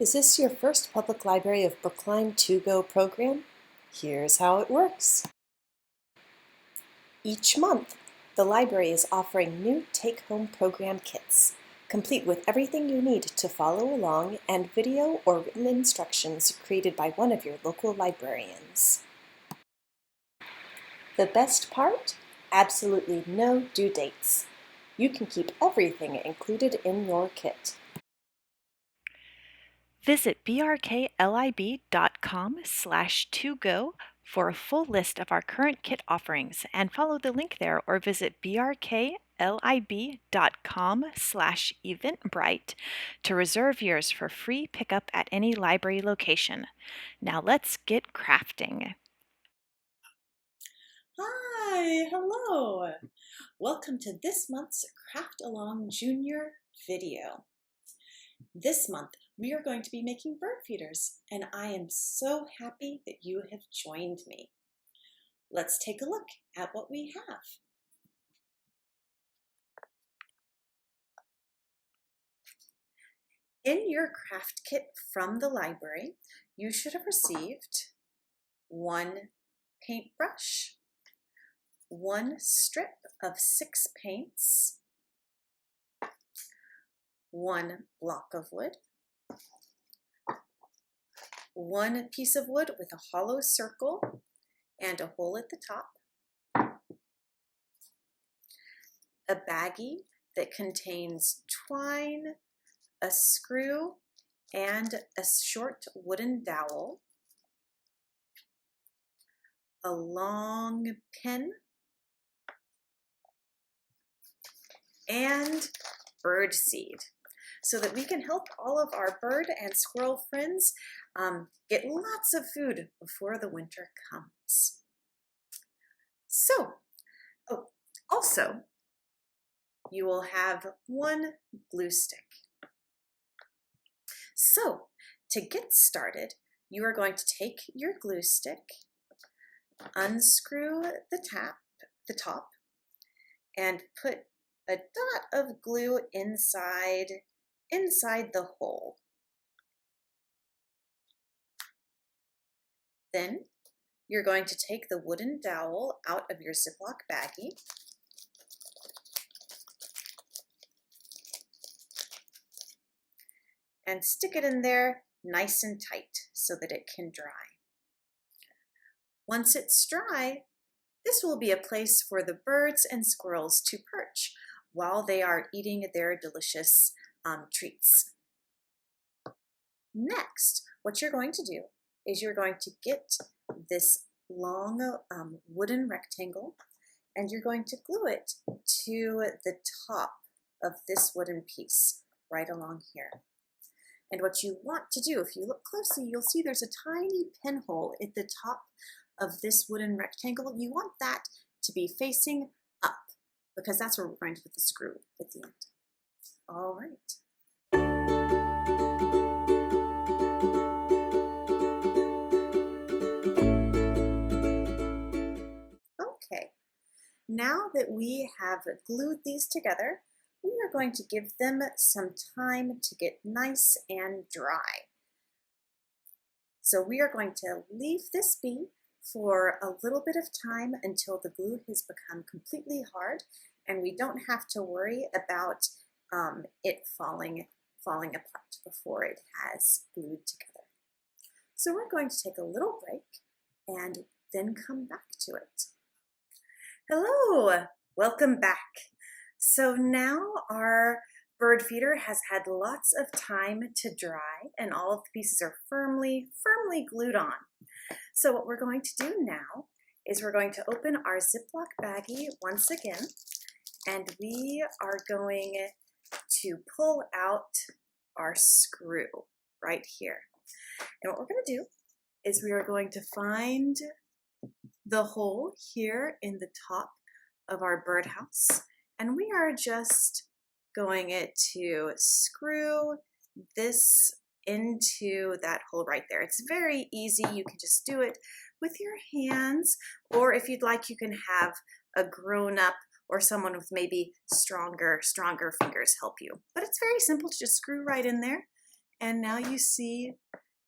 Is this your first public library of Brookline to-go program? Here's how it works. Each month, the library is offering new take-home program kits, complete with everything you need to follow along and video or written instructions created by one of your local librarians. The best part? Absolutely no due dates. You can keep everything included in your kit. Visit brklib.com/togo for a full list of our current kit offerings and follow the link there, or visit brklib.com/eventbrite to reserve yours for free pickup at any library location. Now let's get crafting. Hi, hello. Welcome to this month's Craft Along Junior video. This month, we are going to be making bird feeders, and I am so happy that you have joined me. Let's take a look at what we have. In your craft kit from the library, you should have received one paintbrush, one strip of 6 paints, one block of wood, one piece of wood with a hollow circle and a hole at the top, a baggie that contains twine, a screw, and a short wooden dowel, a long pin, and bird seed, so that we can help all of our bird and squirrel friends get lots of food before the winter comes. So, also, you will have one glue stick. So, to get started, you are going to take your glue stick, unscrew the top, and put a dot of glue inside the hole. Then you're going to take the wooden dowel out of your Ziploc baggie and stick it in there nice and tight so that it can dry. Once it's dry, this will be a place for the birds and squirrels to perch while they are eating their delicious treats. Next, what you're going to do is you're going to get this long wooden rectangle and you're going to glue it to the top of this wooden piece right along here. And what you want to do, if you look closely, you'll see there's a tiny pinhole at the top of this wooden rectangle. You want that to be facing up because that's where we're going to put the screw at the end. All right. Okay, now that we have glued these together, we are going to give them some time to get nice and dry. So we are going to leave this be for a little bit of time until the glue has become completely hard and we don't have to worry about it falling apart before it has glued together. So we're going to take a little break and then come back to it. Hello, welcome back. So now our bird feeder has had lots of time to dry and all of the pieces are firmly glued on. So what we're going to do now is we're going to open our Ziploc baggie once again, and we are going to pull out our screw right here. And what we're going to do is we are going to find the hole here in the top of our birdhouse, and we are just going to screw this into that hole right there. It's very easy. You can just do it with your hands, or if you'd like, you can have a grown-up or someone with maybe stronger fingers help you. But it's very simple to just screw right in there And now you see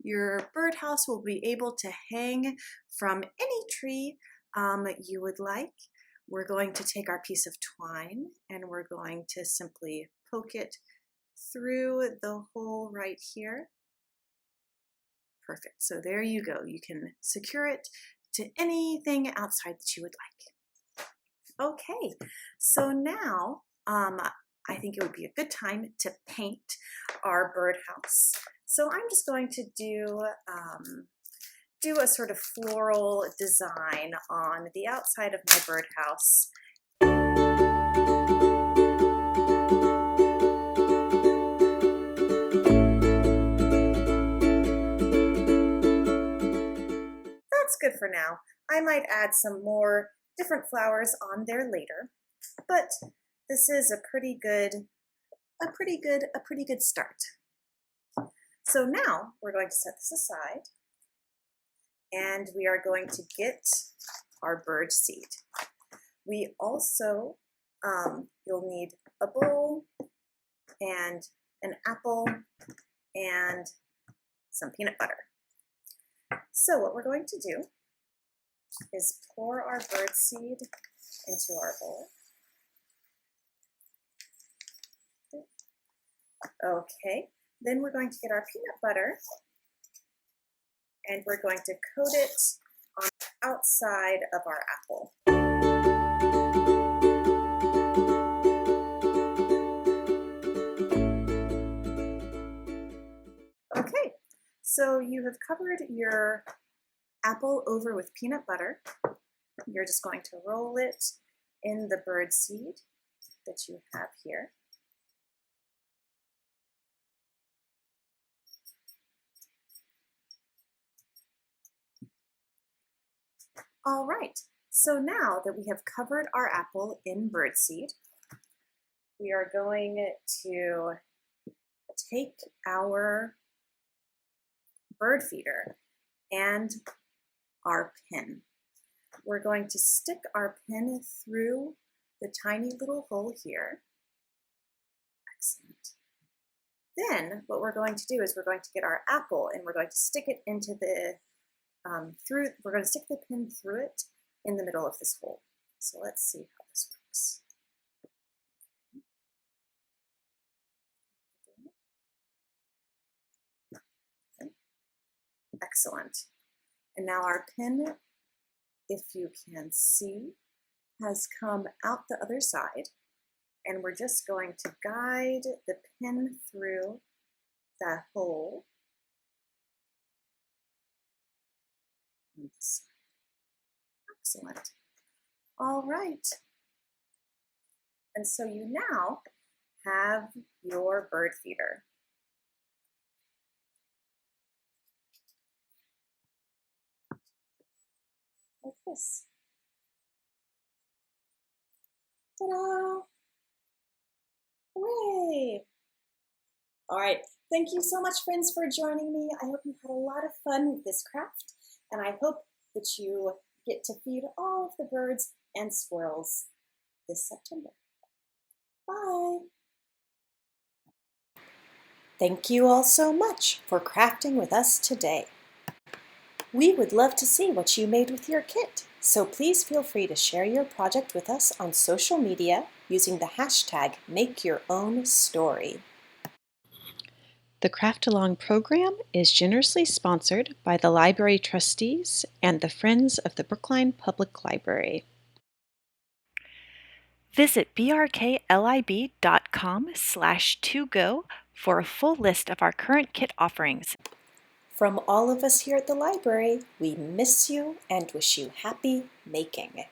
your birdhouse will be able to hang from any tree you would like. We're going to take our piece of twine and we're going to simply poke it through the hole right here. Perfect. So there you go. You can secure it to anything outside that you would like. Okay, so now I think it would be a good time to paint our birdhouse. So I'm just going to do a sort of floral design on the outside of my birdhouse. That's good for now. I might add some more different flowers on there later, but this is a pretty good start. So now we're going to set this aside and we are going to get our bird seed. We also, you'll need a bowl and an apple and some peanut butter. So what we're going to do is pour our bird seed into our bowl. Okay, then we're going to get our peanut butter and we're going to coat it on the outside of our apple. Okay, so you have covered your apple over with peanut butter. You're just going to roll it in the bird seed that you have here. All right, so now that we have covered our apple in birdseed, we are going to take our bird feeder and our pin. We're going to stick our pin through the tiny little hole here. Excellent. Then what we're going to do is we're going to get our apple and we're going to stick it into the we're going to stick the pin through it in the middle of this hole. So let's see how this works. Okay. Excellent. And now our pin, if you can see, has come out the other side, and we're just going to guide the pin through that hole. Excellent. All right. And so you now have your bird feeder. Like this. Ta-da! Hooray! All right. Thank you so much, friends, for joining me. I hope you had a lot of fun with this craft, and I hope that you get to feed all of the birds and squirrels this September. Bye! Thank you all so much for crafting with us today. We would love to see what you made with your kit, so please feel free to share your project with us on social media using the hashtag #MakeYourOwnStory. The Craft Along program is generously sponsored by the library trustees and the Friends of the Brookline Public Library. Visit brklib.com/2go for a full list of our current kit offerings. From all of us here at the library, we miss you and wish you happy making.